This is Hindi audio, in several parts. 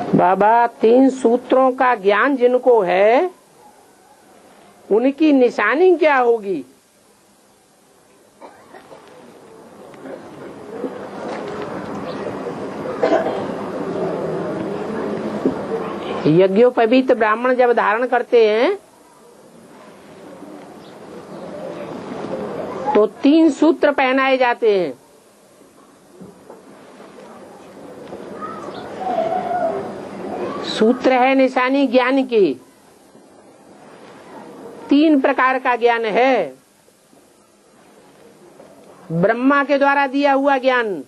बाबा, 3 सूत्रों का ज्ञान जिनको है उनकी निशानी क्या होगी? यज्ञोपवीत ब्राह्मण जब धारण करते हैं तो 3 सूत्र पहनाए जाते हैं। सूत्र है निशानी ज्ञान की। 3 प्रकार का ज्ञान है। ब्रह्मा के द्वारा दिया हुआ ज्ञान,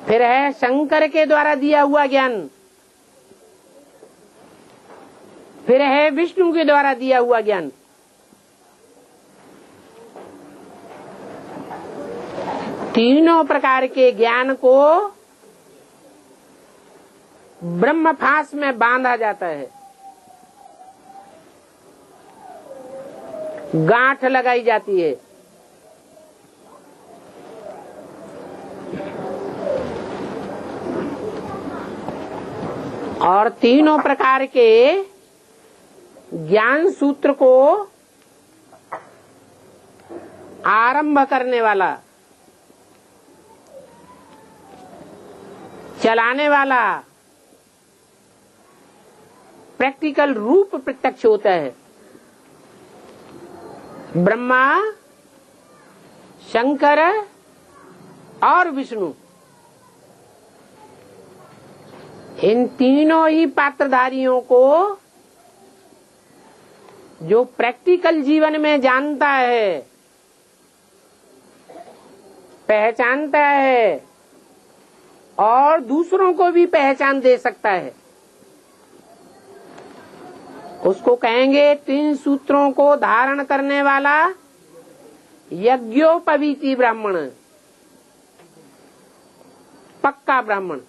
फिर है शंकर के द्वारा दिया हुआ ज्ञान, फिर है विष्णु के द्वारा दिया हुआ ज्ञान। तीनों प्रकार के ज्ञान को ब्रह्म फांस में बांधा जाता है, गांठ लगाई जाती है। और तीनों प्रकार के ज्ञान सूत्र को आरंभ करने वाला, चलाने वाला प्रैक्टिकल रूप प्रत्यक्ष होता है। ब्रह्मा, शंकर और विष्णु, इन तीनों ही पात्रधारियों को जो प्रैक्टिकल जीवन में जानता है, पहचानता है और दूसरों को भी पहचान दे सकता है, उसको कहेंगे 3 सूत्रों को धारण करने वाला यज्ञोपवीती ब्राह्मण, पक्का ब्राह्मण।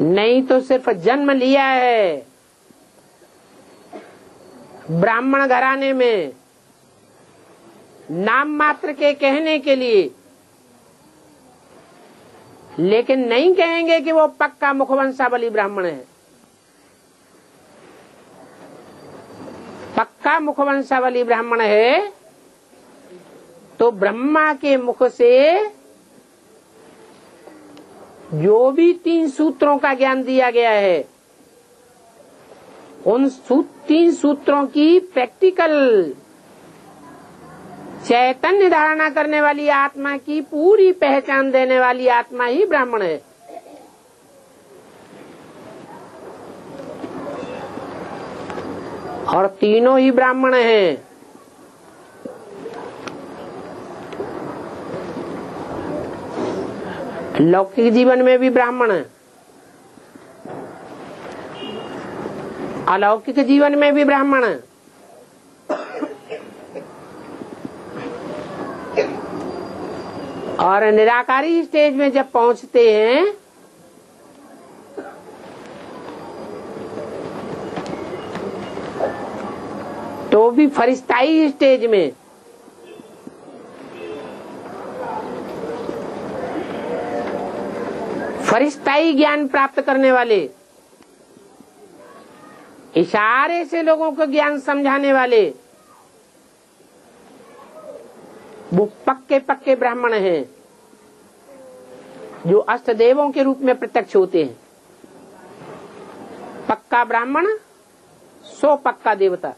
नहीं तो सिर्फ जन्म लिया है ब्राह्मण घराने में नाम मात्र के कहने के लिए, लेकिन नहीं कहेंगे कि वो पक्का मुखवंशावली ब्राह्मण है। पक्का मुखवंशावली ब्राह्मण है तो ब्रह्मा के मुख से जो भी 3 सूत्रों का ज्ञान दिया गया है, उन 3 सूत्रों की प्रैक्टिकल चैतन्य धारणा करने वाली आत्मा की पूरी पहचान देने वाली आत्मा ही ब्राह्मण है। और तीनों ही ब्राह्मण हैं। लौकिक जीवन में भी ब्राह्मण है, अलौकिक जीवन में भी ब्राह्मण है। और निराकारी स्टेज में जब पहुंचते हैं तो भी फरिश्ताई स्टेज में फरिश्ताई ज्ञान प्राप्त करने वाले, इशारे से लोगों को ज्ञान समझाने वाले, वो पक्के पक्के ब्राह्मण हैं जो अष्टदेवों के रूप में प्रत्यक्ष होते हैं। पक्का ब्राह्मण सो पक्का देवता।